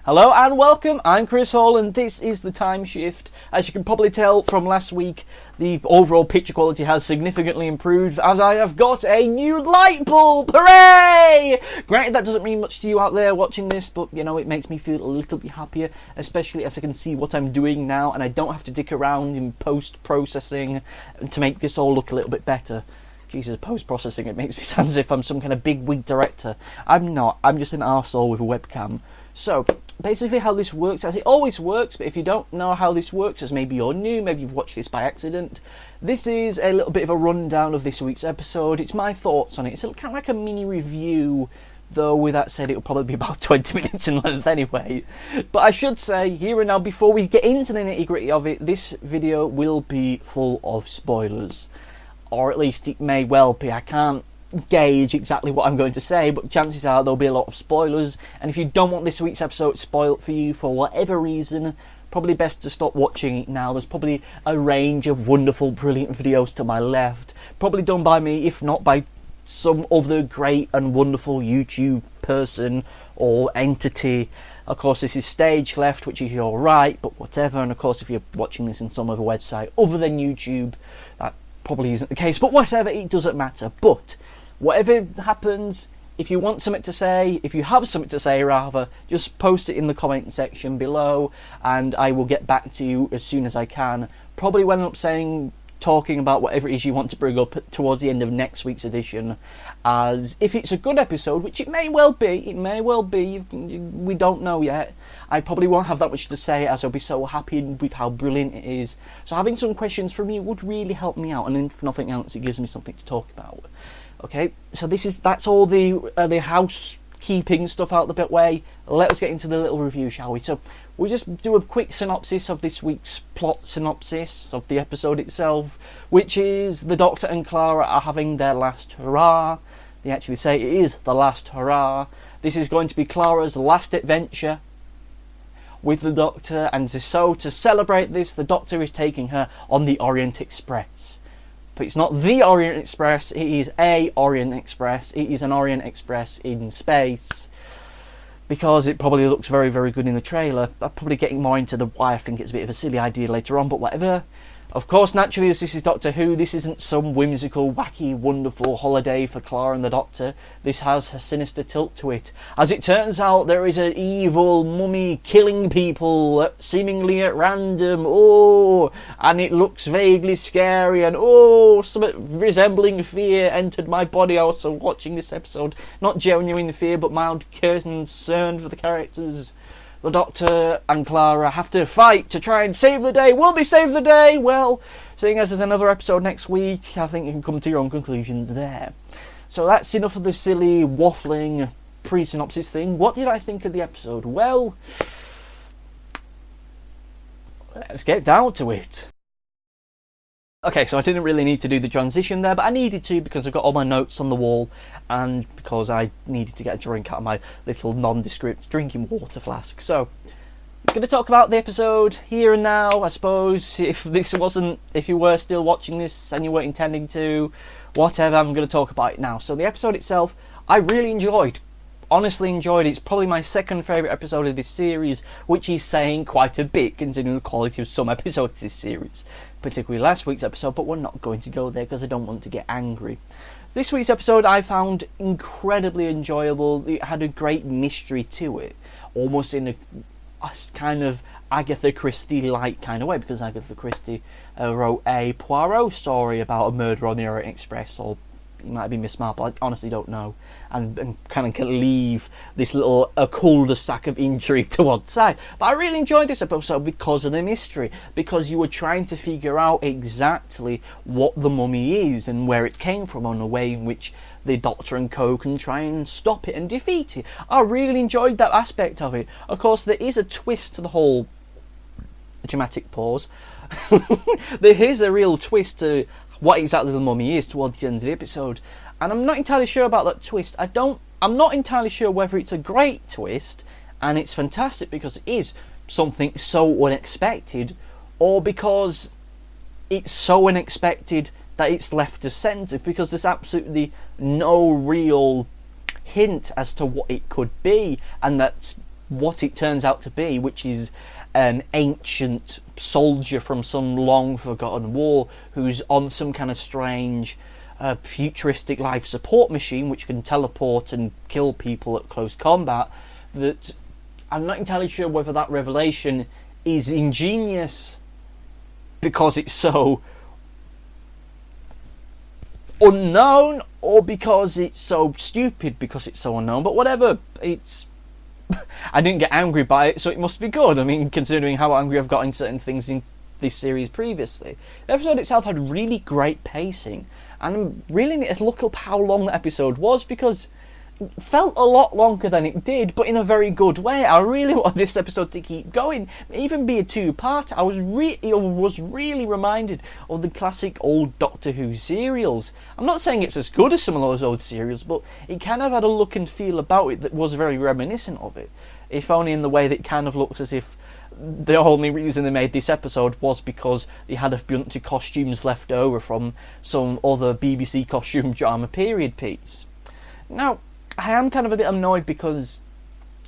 Hello and welcome, I'm Chris Hall and this is the Timeshift. As you can probably tell from last week, the overall picture quality has significantly improved as I have got a new light bulb! Hooray! Granted, that doesn't mean much to you out there watching this, but you know, it makes me feel a little bit happier, especially as I can see what I'm doing now and I don't have to dick around in post-processing to make this all look a little bit better. Jesus, post-processing, it makes me sound as if I'm some kind of big-wig director. I'm not, I'm just an arsehole with a webcam. So, basically how this works, as it always works, but if you don't know how this works, as maybe you're new, maybe you've watched this by accident, this is a little bit of a rundown of this week's episode. It's my thoughts on it. It's kind of like a mini review, though with that said, it'll probably be about 20 minutes in length anyway. But I should say, here and now, before we get into the nitty-gritty of it, this video will be full of spoilers. Or at least it may well be. I can't gauge exactly what I'm going to say, but chances are there'll be a lot of spoilers, and if you don't want this week's episode spoiled for you for whatever reason, probably best to stop watching it now. There's probably a range of wonderful, brilliant videos to my left, probably done by me, if not by some other great and wonderful YouTube person or entity. Of course, this is stage left, which is your right, but whatever. And of course, if you're watching this in some other website other than YouTube, that probably isn't the case, but whatever, it doesn't matter. But whatever happens, if you want something to say, if you have something to say rather, just post it in the comment section below and I will get back to you as soon as I can. Probably when I'm talking about whatever it is you want to bring up towards the end of next week's edition, as if it's a good episode, which it may well be, we don't know yet, I probably won't have that much to say as I'll be so happy with how brilliant it is. So having some questions from you would really help me out, and if nothing else, it gives me something to talk about. Okay, so that's all the housekeeping stuff out the way. Let us get into the little review, shall we? So we'll just do a quick synopsis of this week's plot synopsis of the episode itself, which is the Doctor and Clara are having their last hurrah. They actually say it is the last hurrah. This is going to be Clara's last adventure with the Doctor, and so to celebrate this, the Doctor is taking her on the Orient Express. But it's not the Orient Express, it is a Orient Express. It is an Orient Express in space. Because it probably looks very, very good in the trailer. I'm probably getting more into why I think it's a bit of a silly idea later on, but whatever. Of course, naturally, as this is Doctor Who, this isn't some whimsical, wacky, wonderful holiday for Clara and the Doctor. This has a sinister tilt to it. As it turns out, there is an evil mummy killing people seemingly at random. Oh, and it looks vaguely scary, and oh, something resembling fear entered my body also watching this episode. Not genuine fear, but mild concern for the characters. The Doctor and Clara have to fight to try and save the day. Will they save the day? Well, seeing as there's another episode next week, I think you can come to your own conclusions there. So that's enough of the silly, waffling pre-synopsis thing. What did I think of the episode? Well, let's get down to it. Okay, so I didn't really need to do the transition there, but I needed to because I've got all my notes on the wall and because I needed to get a drink out of my little nondescript drinking water flask. So, I'm going to talk about the episode here and now, I suppose. If you were still watching this and you weren't intending to, whatever, I'm going to talk about it now. So the episode itself, I really enjoyed. Honestly enjoyed it. It's probably my second favourite episode of this series, which is saying quite a bit considering the quality of some episodes of this series. Particularly last week's episode, but we're not going to go there because I don't want to get angry. This week's episode I found incredibly enjoyable. It had a great mystery to it, almost in a kind of Agatha Christie-like kind of way, because Agatha Christie wrote a Poirot story about a murder on the Orient Express, or it might be Miss Marple, I honestly don't know, and kind of can leave this little a cul-de-sac of intrigue to one side. But I really enjoyed this episode because of the mystery, because you were trying to figure out exactly what the mummy is and where it came from, and a way in which the Doctor and co can try and stop it and defeat it. I really enjoyed that aspect of it. Of course, there is a twist to the whole dramatic pause. There is a real twist to what exactly the mummy is towards the end of the episode, and I'm not entirely sure about that twist. I'm not entirely sure whether it's a great twist and it's fantastic because it is something so unexpected, or because it's so unexpected that it's left to centre, because there's absolutely no real hint as to what it could be, and that what it turns out to be, which is an ancient soldier from some long forgotten war who's on some kind of strange futuristic life support machine which can teleport and kill people at close combat, that I'm not entirely sure whether that revelation is ingenious because it's so unknown, or because it's so stupid because it's so unknown. But whatever, it's I didn't get angry by it, so it must be good. I mean, considering how angry I've got in certain things in this series previously. The episode itself had really great pacing, and I'm really need to look up how long the episode was, because it felt a lot longer than it did, but in a very good way. I really want this episode to keep going, even be a two-part. I was really reminded of the classic old Doctor Who serials. I'm not saying it's as good as some of those old serials, but it kind of had a look and feel about it that was very reminiscent of it, if only in the way that it kind of looks as if the only reason they made this episode was because they had a bunch of costumes left over from some other BBC costume drama period piece. Now, I am kind of a bit annoyed because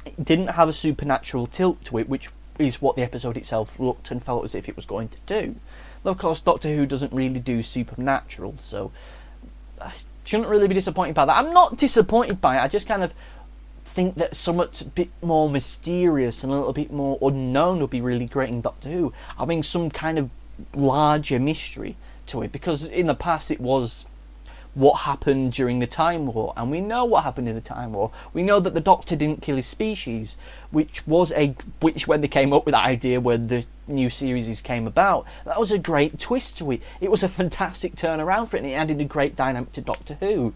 it didn't have a supernatural tilt to it, which is what the episode itself looked and felt as if it was going to do. Though, of course, Doctor Who doesn't really do supernatural, so I shouldn't really be disappointed by that. I'm not disappointed by it, I just kind of think that something a bit more mysterious and a little bit more unknown would be really great in Doctor Who. Having some kind of larger mystery to it, because in the past it was what happened during the Time War, and we know what happened in the Time War. We know that the Doctor didn't kill his species, which when they came up with that idea when the new series came about, that was a great twist to it. It was a fantastic turnaround for it, and it added a great dynamic to Doctor Who.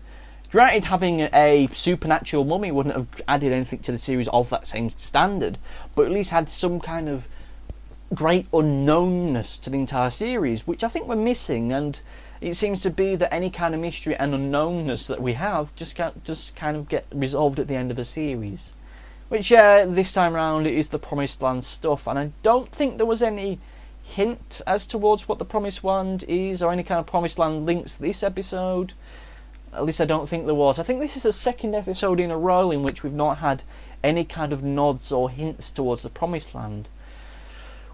Granted, having a supernatural mummy wouldn't have added anything to the series of that same standard, but at least had some kind of great unknownness to the entire series, which I think we're missing. And it seems to be that any kind of mystery and unknownness that we have just kind of get resolved at the end of a series. Which, this time round, it is the Promised Land stuff, and I don't think there was any hint as towards what the Promised Land is, or any kind of Promised Land links this episode. At least I don't think there was. I think this is the second episode in a row in which we've not had any kind of nods or hints towards the Promised Land,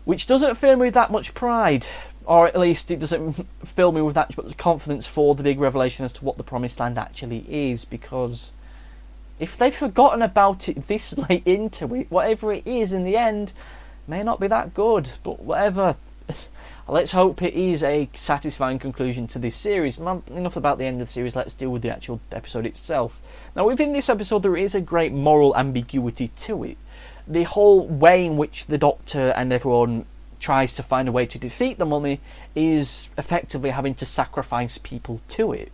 which doesn't fill me with that much pride, or at least it doesn't fill me with that much confidence for the big revelation as to what the Promised Land actually is, because if they've forgotten about it this late into it, whatever it is in the end may not be that good, but whatever. Let's hope it is a satisfying conclusion to this series. Enough about the end of the series, let's deal with the actual episode itself. Now, within this episode there is a great moral ambiguity to it. The whole way in which the Doctor and everyone tries to find a way to defeat the mummy is effectively having to sacrifice people to it.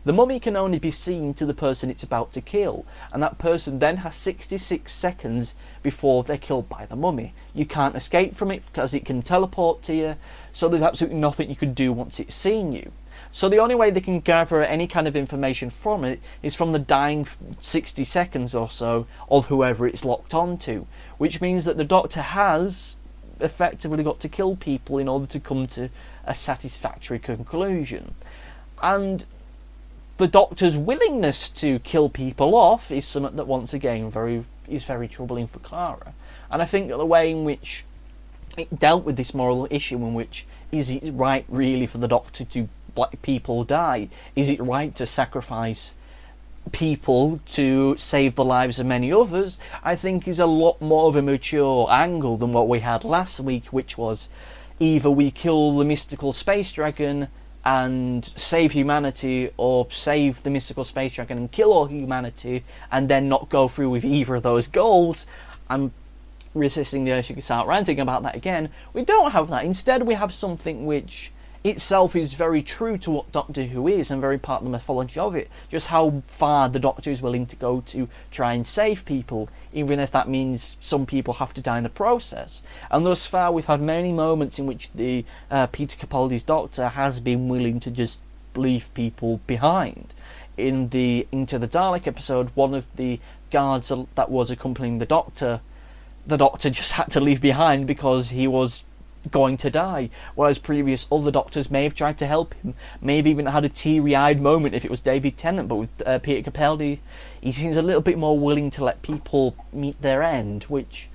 The mummy can only be seen to the person it's about to kill, and that person then has 66 seconds before they're killed by the mummy. You can't escape from it because it can teleport to you, so there's absolutely nothing you can do once it's seen you. So the only way they can gather any kind of information from it is from the dying 60 seconds or so of whoever it's locked onto, which means that the Doctor has effectively got to kill people in order to come to a satisfactory conclusion. And the Doctor's willingness to kill people off is something that once again is very troubling for Clara. And I think that the way in which it dealt with this moral issue, in which is it right really for the Doctor to let people die? Is it right to sacrifice people to save the lives of many others? I think is a lot more of a mature angle than what we had last week, which was either we kill the mystical space dragon and save humanity, or save the mystical space dragon and kill all humanity and then not go through with either of those goals. I'm resisting the urge to start ranting about that again. We don't have that. Instead we have something which itself is very true to what Doctor Who is and very part of the mythology of it, just how far the Doctor is willing to go to try and save people, even if that means some people have to die in the process. And thus far we've had many moments in which the Peter Capaldi's Doctor has been willing to just leave people behind. In the Into the Dalek episode, one of the guards that was accompanying the Doctor just had to leave behind because he was going to die, whereas previous other doctors may have tried to help him, may have even had a teary-eyed moment if it was David Tennant, but with Peter Capaldi, he seems a little bit more willing to let people meet their end, which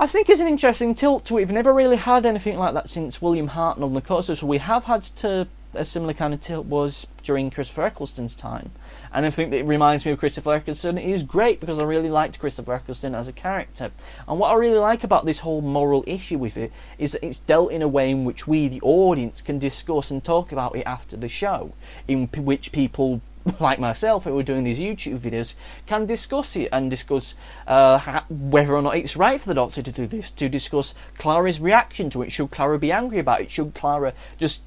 I think is an interesting tilt to it. We've never really had anything like that since William Hartnell and the closest so we have had to a similar kind of tilt was during Christopher Eccleston's time. And I think that it reminds me of Christopher Eccleston. It is great because I really liked Christopher Eccleston as a character. And what I really like about this whole moral issue with it is that it's dealt in a way in which we, the audience, can discuss and talk about it after the show. In which people like myself who are doing these YouTube videos can discuss it and discuss whether or not it's right for the Doctor to do this, to discuss Clara's reaction to it. Should Clara be angry about it? Should Clara just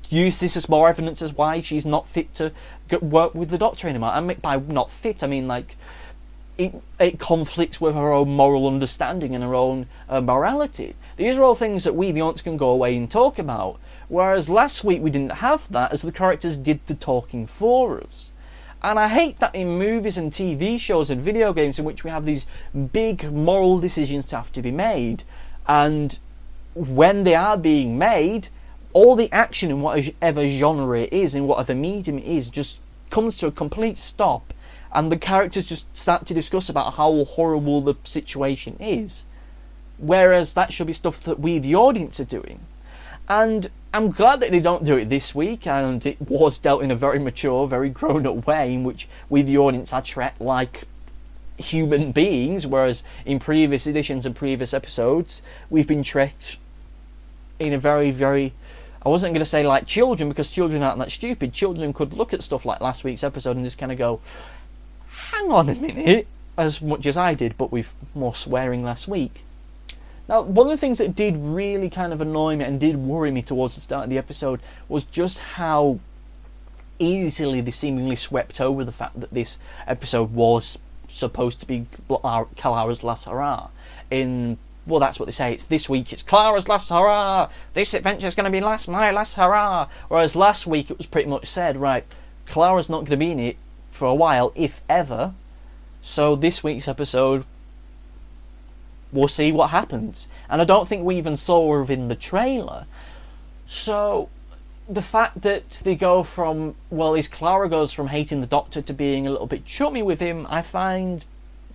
use this as more evidence as why she's not fit to work with the Doctor anymore? I mean, by not fit, I mean like it conflicts with her own moral understanding and her own morality. These are all things that we, the audience, can go away and talk about. Whereas last week we didn't have that, as the characters did the talking for us. And I hate that in movies and TV shows and video games in which we have these big moral decisions to have to be made, and when they are being made, all the action in whatever genre it is, in whatever medium it is, just comes to a complete stop, and the characters just start to discuss about how horrible the situation is. Whereas that should be stuff that we, the audience, are doing. And I'm glad that they don't do it this week, and it was dealt in a very mature, very grown-up way in which we, the audience, are treated like human beings, whereas in previous editions and previous episodes, we've been treated in a very, very... I wasn't going to say like children, because children aren't that stupid. Children could look at stuff like last week's episode and just kind of go, hang on a minute, as much as I did, but with more swearing last week. Now, one of the things that did really kind of annoy me and did worry me towards the start of the episode was just how easily they seemingly swept over the fact that this episode was supposed to be Clara's last hurrah. Well, that's what they say. It's this week, it's Clara's last hurrah. This adventure is going to be my last hurrah. Whereas last week it was pretty much said, right, Clara's not going to be in it for a while, if ever. So this week's episode, we'll see what happens. And I don't think we even saw her in the trailer. So the fact that they go from, well, Clara goes from hating the Doctor to being a little bit chummy with him, I find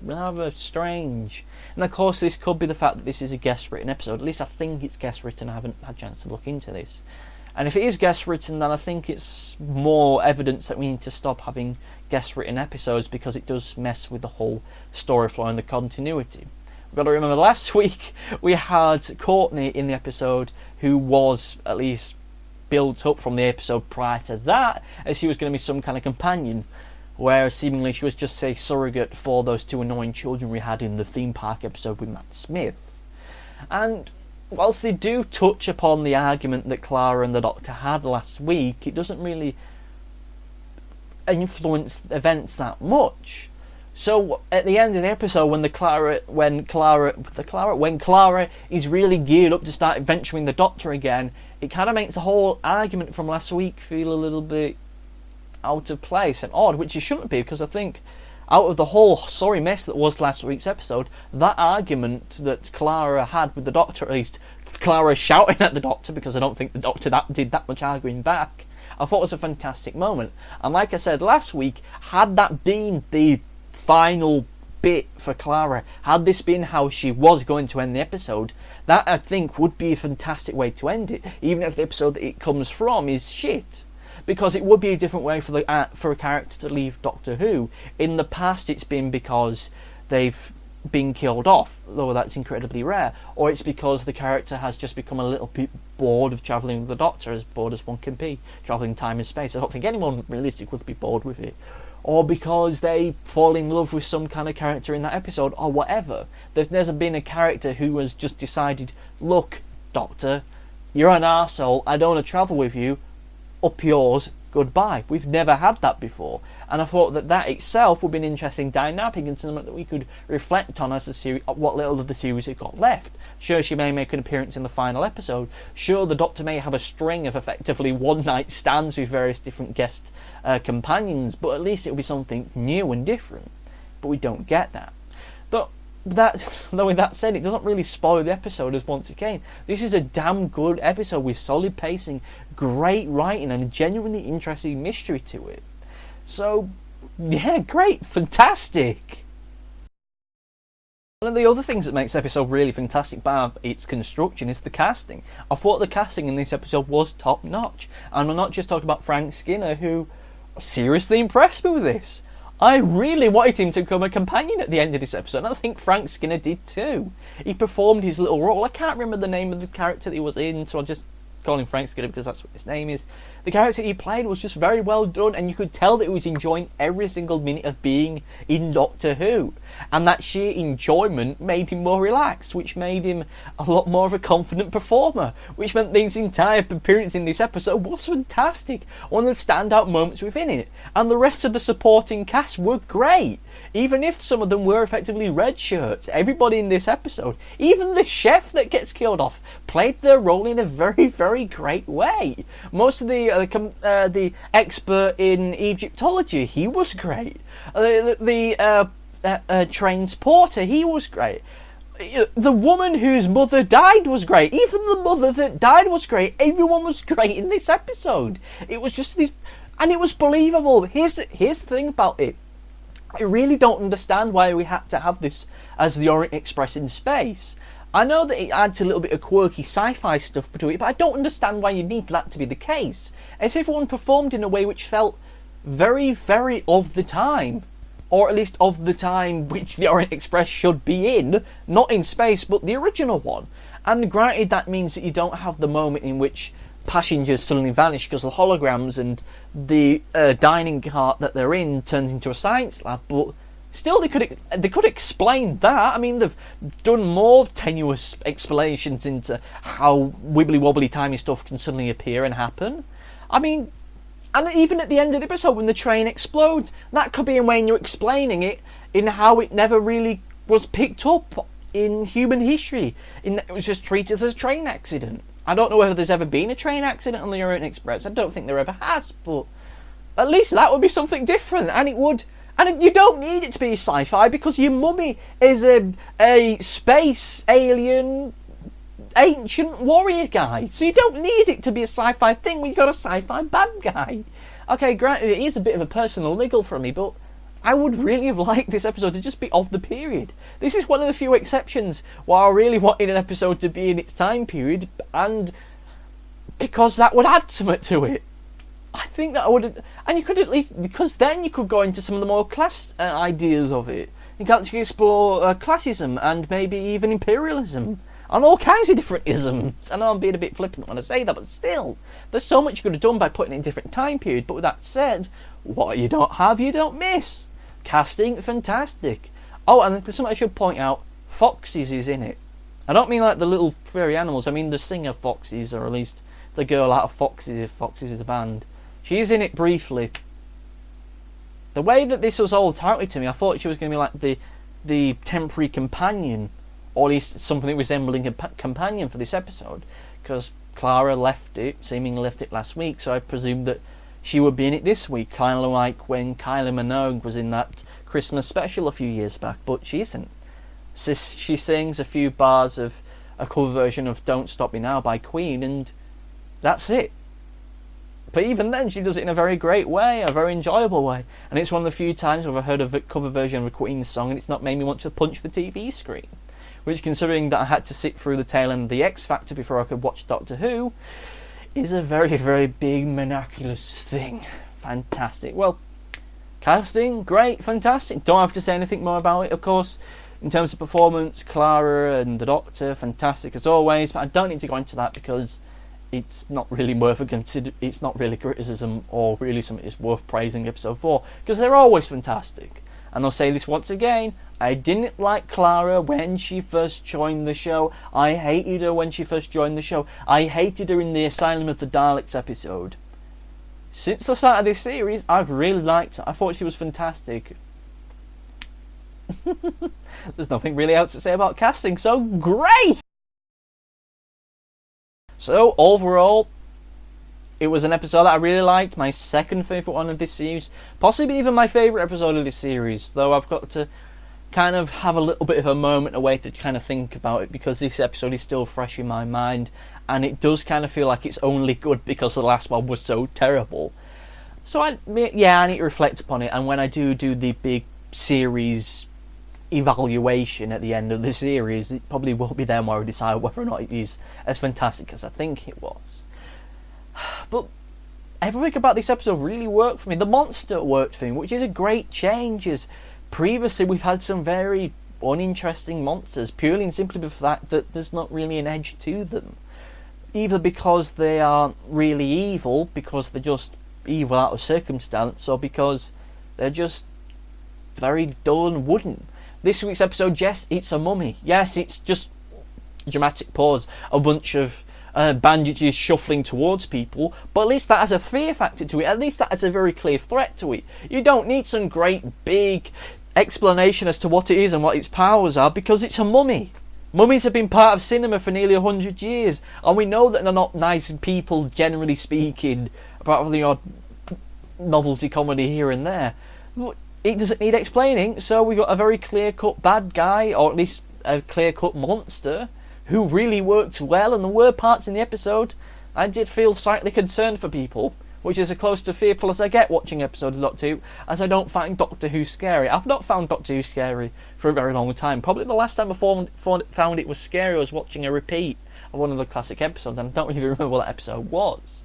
rather strange. And of course this could be the fact that this is a guest written episode. At least I think it's guest written. I haven't had a chance to look into this. And if it is guest written, then I think it's more evidence that we need to stop having guest written episodes, because it does mess with the whole story flow and the continuity. We've got to remember last week we had Courtney in the episode, who was at least built up from the episode prior to that as she was going to be some kind of companion, where seemingly she was just a surrogate for those two annoying children we had in the theme park episode with Matt Smith. And whilst they do touch upon the argument that Clara and the Doctor had last week, it doesn't really influence events that much. So at the end of the episode, when Clara is really geared up to start adventuring the Doctor again, it kind of makes the whole argument from last week feel a little bit out of place and odd, which it shouldn't be, because I think out of the whole sorry mess that was last week's episode, that argument that Clara had with the Doctor, at least Clara shouting at the Doctor, because I don't think the Doctor did that much arguing back, I thought was a fantastic moment. And like I said last week, had that been the final bit for Clara, had this been how she was going to end the episode, that I think would be a fantastic way to end it, even if the episode that it comes from is shit. Because it would be a different way for a character to leave Doctor Who. In the past it's been because they've been killed off, though that's incredibly rare, or it's because the character has just become a little bit bored of travelling with the Doctor, as bored as one can be, travelling time and space. I don't think anyone realistic would be bored with it. Or because they fall in love with some kind of character in that episode, or whatever. There's been a character who has just decided, look, Doctor, you're an arsehole, I don't want to travel with you, up yours, goodbye. We've never had that before, and I thought that itself would be an interesting dynamic and something that we could reflect on as the series, what little of the series it got left. Sure, she may make an appearance in the final episode. Sure, the Doctor may have a string of effectively one-night stands with various different guest companions, but at least it'll be something new and different. But we don't get that. But Though with that said, it doesn't really spoil the episode, as once again, this is a damn good episode with solid pacing, great writing, and a genuinely interesting mystery to it. So, yeah, great, fantastic. One of the other things that makes the episode really fantastic by its construction is the casting. I thought the casting in this episode was top notch, and I'm not just talking about Frank Skinner, who seriously impressed me with this. I really wanted him to become a companion at the end of this episode, and I think Frank Skinner did too. He performed his little role. I can't remember the name of the character that he was in, so I'll just call him Frank Skinner because that's what his name is. The character he played was just very well done, and you could tell that he was enjoying every single minute of being in Doctor Who. And that sheer enjoyment made him more relaxed, which made him a lot more of a confident performer, which meant that his entire appearance in this episode was fantastic, one of the standout moments within it. And the rest of the supporting cast were great, even if some of them were effectively red shirts. Everybody in this episode, even the chef that gets killed off, played their role in a very, very great way. Most of the expert in Egyptology, he was great. Trains porter, he was great. The woman whose mother died was great. Even the mother that died was great. Everyone was great in this episode. It was just this, and it was believable. Here's the thing about it. I really don't understand why we had to have this as the Orient Express in space. I know that it adds a little bit of quirky sci-fi stuff to it, but I don't understand why you need that to be the case. As everyone performed in a way which felt very, very of the time. Or at least of the time which the Orient Express should be in. Not in space, but the original one. And granted, that means that you don't have the moment in which passengers suddenly vanish because of holograms and the dining cart that they're in turns into a science lab, but still they could explain that. I mean, they've done more tenuous explanations into how wibbly wobbly timey stuff can suddenly appear and happen. I mean, and even at the end of the episode when the train explodes, that could be a way you're explaining it in how it never really was picked up in human history. It was just treated as a train accident. I don't know whether there's ever been a train accident on the Orient Express. I don't think there ever has, but at least that would be something different, and it would. And you don't need it to be sci-fi because your mummy is a space alien ancient warrior guy. So you don't need it to be a sci-fi thing when you've got a sci-fi bad guy. Okay, granted, it is a bit of a personal niggle for me, but I would really have liked this episode to just be of the period. This is one of the few exceptions where I really wanted an episode to be in its time period, and because that would add something to it. I think that would, and you could at least, because then you could go into some of the more class ideas of it. You can actually explore classism and maybe even imperialism and all kinds of different isms. I know I'm being a bit flippant when I say that, but still, there's so much you could have done by putting it in a different time period. But with that said, what you don't have, you don't miss. Casting, fantastic. Oh, and there's something I should point out. Foxes is in it. I don't mean like the little furry animals. I mean the singer Foxes, or at least the girl out of Foxes, if Foxes is a band. She's in it briefly. The way that this was all touted to me, I thought she was going to be like the temporary companion, or at least something resembling a companion for this episode, because Clara seemingly left it last week, so I presumed that she would be in it this week, kind of like when Kylie Minogue was in that Christmas special a few years back, but she isn't. She sings a few bars of a cover version of Don't Stop Me Now by Queen, and that's it. But even then, she does it in a very great way, a very enjoyable way. And it's one of the few times where I've heard a cover version of a Queen song and it's not made me want to punch the TV screen. Which, considering that I had to sit through the tail end of the X Factor before I could watch Doctor Who, is a very, very big, miraculous thing. Fantastic. Well, casting, great, fantastic. Don't have to say anything more about it, of course. In terms of performance, Clara and the Doctor, fantastic as always. But I don't need to go into that because it's not really worth it's not really criticism or really something that's worth praising episode 4, because they're always fantastic. And I'll say this once again, I didn't like Clara when she first joined the show. I hated her when she first joined the show. I hated her in the Asylum of the Daleks episode. Since the start of this series, I've really liked her. I thought she was fantastic. There's nothing really else to say about casting, so great! So, overall, it was an episode that I really liked, my second favourite one of this series, possibly even my favourite episode of this series, though I've got to kind of have a little bit of a moment away to kind of think about it, because this episode is still fresh in my mind, and it does kind of feel like it's only good because the last one was so terrible. So I need to reflect upon it, and when I do the big series evaluation at the end of the series, it probably will be then where I decide whether or not it is as fantastic as I think it was. But everything about this episode really worked for me. The monster worked for me, which is a great change, as previously we've had some very uninteresting monsters, purely and simply for the fact that there's not really an edge to them. Either because they aren't really evil, because they're just evil out of circumstance, or because they're just very dull and wooden. This week's episode, yes, it's a mummy. Yes, it's just dramatic pause, a bunch of bandages shuffling towards people, but at least that has a fear factor to it. At least that has a very clear threat to it. You don't need some great big explanation as to what it is and what its powers are, because it's a mummy. Mummies have been part of cinema for nearly 100 years, and we know that they're not nice people, generally speaking, apart from the odd novelty comedy here and there. It doesn't need explaining, so we've got a very clear-cut bad guy, or at least a clear-cut monster, who really worked well, and there were parts in the episode I did feel slightly concerned for people, which is as close to fearful as I get watching episodes of Doctor Who, as I don't find Doctor Who scary. I've not found Doctor Who scary for a very long time. Probably the last time I found it was scary was watching a repeat of one of the classic episodes, and I don't really remember what that episode was.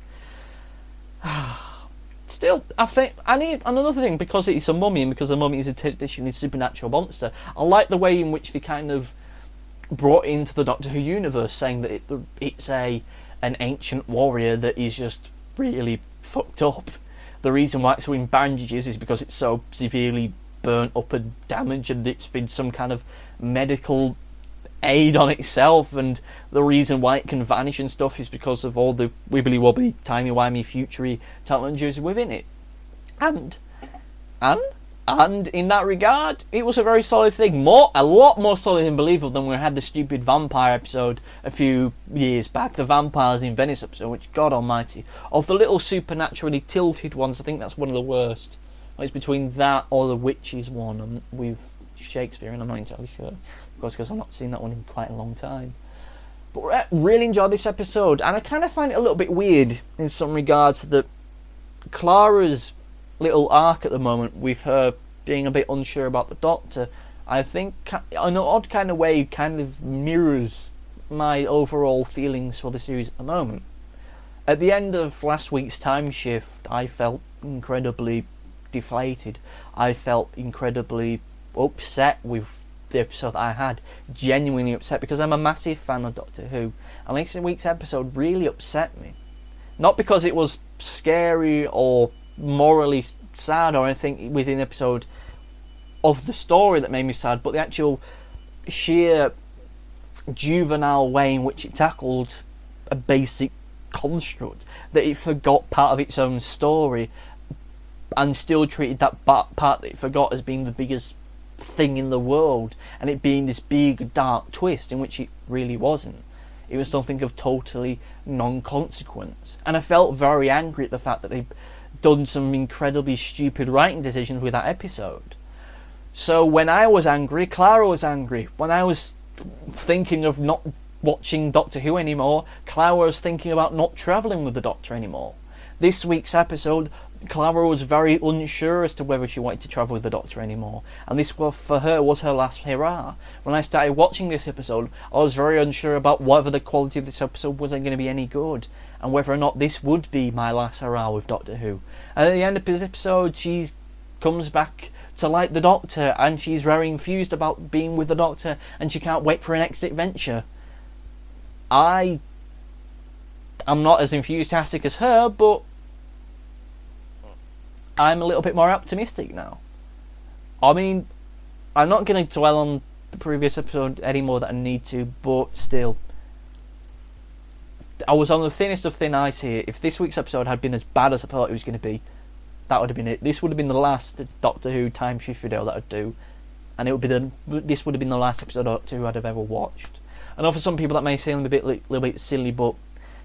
Still, I think I need another thing, because it's a mummy and because a mummy is a traditionally supernatural monster. I like the way in which they kind of brought into the Doctor Who universe, saying that it's an ancient warrior that is just really fucked up. The reason why it's in bandages is because it's so severely burnt up and damaged, and it's been some kind of medical aid on itself, and the reason why it can vanish and stuff is because of all the wibbly wobbly, timey wimey, futury technologies within it. And in that regard, it was a very solid thing. A lot more solid and believable than when we had the stupid vampire episode a few years back, the Vampires in Venice episode, which, God almighty, of the little supernaturally tilted ones, I think that's one of the worst. It's between that or the Witches one with Shakespeare, and I'm not entirely sure, because I've not seen that one in quite a long time. But I really enjoyed this episode, and I kind of find it a little bit weird in some regards that Clara's little arc at the moment, with her being a bit unsure about the Doctor, I think in an odd kind of way kind of mirrors my overall feelings for the series at the moment. At the end of last week's Timeshift, I felt incredibly deflated. I felt incredibly upset with the episode I had, genuinely upset, because I'm a massive fan of Doctor Who, and this week's episode really upset me. Not because it was scary or morally sad or anything within the episode of the story that made me sad, but the actual sheer juvenile way in which it tackled a basic construct, that it forgot part of its own story and still treated that part that it forgot as being the biggest thing in the world, and it being this big dark twist in which it really wasn't. It was something of totally non-consequence, and I felt very angry at the fact that they'd done some incredibly stupid writing decisions with that episode. So when I was angry, Clara was angry. When I was thinking of not watching Doctor Who anymore, Clara was thinking about not travelling with the Doctor anymore. This week's episode, Clara was very unsure as to whether she wanted to travel with the Doctor anymore, and this for her was her last hurrah. When I started watching this episode, I was very unsure about whether the quality of this episode wasn't going to be any good, and whether or not this would be my last hurrah with Doctor Who. And at the end of this episode, she comes back to like the Doctor, and she's very enthused about being with the Doctor, and she can't wait for her next adventure. I'm not as enthusiastic as her, but I'm a little bit more optimistic now. I mean, I'm not going to dwell on the previous episode any more than I need to, but still, I was on the thinnest of thin ice here. If this week's episode had been as bad as I thought it was going to be, that would have been it. This would have been the last Doctor Who Timeshift video that I'd do, and this would have been the last episode of Doctor Who I'd have ever watched. I know for some people that may seem a little bit silly, but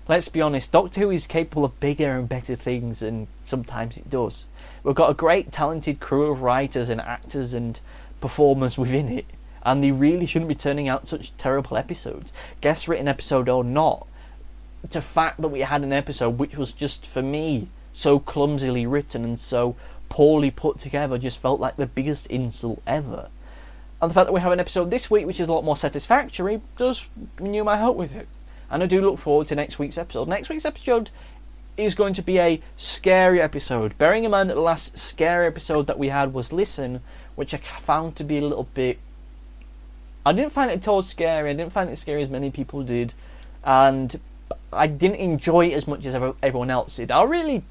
let's be honest, Doctor Who is capable of bigger and better things, and sometimes it does. We've got a great talented crew of writers and actors and performers within it, and they really shouldn't be turning out such terrible episodes, guest written episode or not. It's a fact that we had an episode which was just, for me, so clumsily written and so poorly put together, just felt like the biggest insult ever. And the fact that we have an episode this week which is a lot more satisfactory does renew my hope with it. And I do look forward to next week's episode. Next week's episode is going to be a scary episode. Bearing in mind that the last scary episode that we had was Listen, which I found to be a little bit... I didn't find it at all scary. I didn't find it scary as many people did. And I didn't enjoy it as much as everyone else did. I really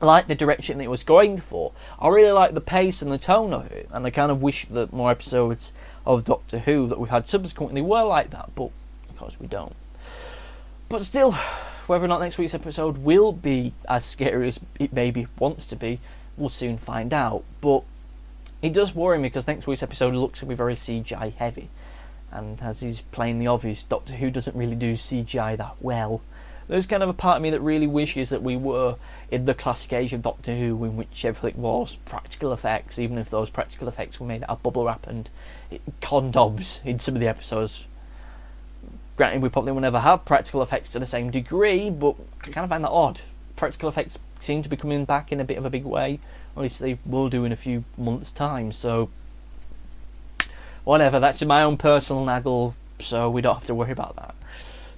like the direction that it was going for. I really like the pace and the tone of it, and I kind of wish that more episodes of Doctor Who that we've had subsequently were like that, but of course we don't. But still, whether or not next week's episode will be as scary as it maybe wants to be, we'll soon find out. But it does worry me because next week's episode looks to be very CGI heavy, and as is plainly obvious, Doctor Who doesn't really do CGI that well. There's kind of a part of me that really wishes that we were in the classic age of Doctor Who, in which everything was practical effects, even if those practical effects were made out of bubble wrap and condoms in some of the episodes. Granted, we probably will never have practical effects to the same degree, but I kind of find that odd. Practical effects seem to be coming back in a bit of a big way, or at least they will do in a few months' time, so whatever, that's just my own personal naggle, so we don't have to worry about that.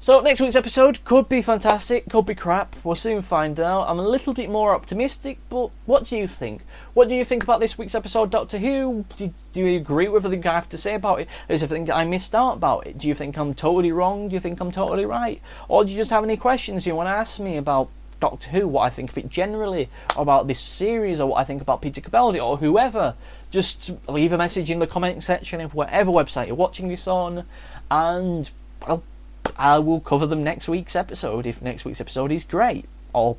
So next week's episode could be fantastic, could be crap, we'll soon find out. I'm a little bit more optimistic, but what do you think? What do you think about this week's episode, Doctor Who? Do you agree with everything I have to say about it? Is there anything I missed out about it? Do you think I'm totally wrong? Do you think I'm totally right? Or do you just have any questions you want to ask me about Doctor Who, what I think of it generally, or about this series, or what I think about Peter Capaldi, or whoever? Just leave a message in the comment section of whatever website you're watching this on, and I will cover them next week's episode if next week's episode is great. Or,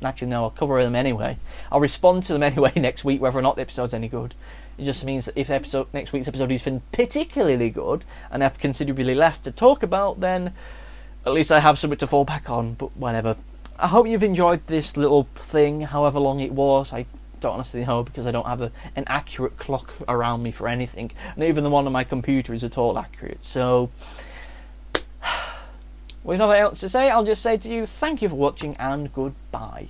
actually no, I'll cover them anyway. I'll respond to them anyway next week whether or not the episode's any good. It just means that if next week's episode is particularly good and I have considerably less to talk about, then at least I have something to fall back on, but whatever. I hope you've enjoyed this little thing, however long it was. I don't honestly know because I don't have an accurate clock around me for anything, and even the one on my computer is at all accurate, so with nothing else to say, I'll just say to you, thank you for watching and goodbye.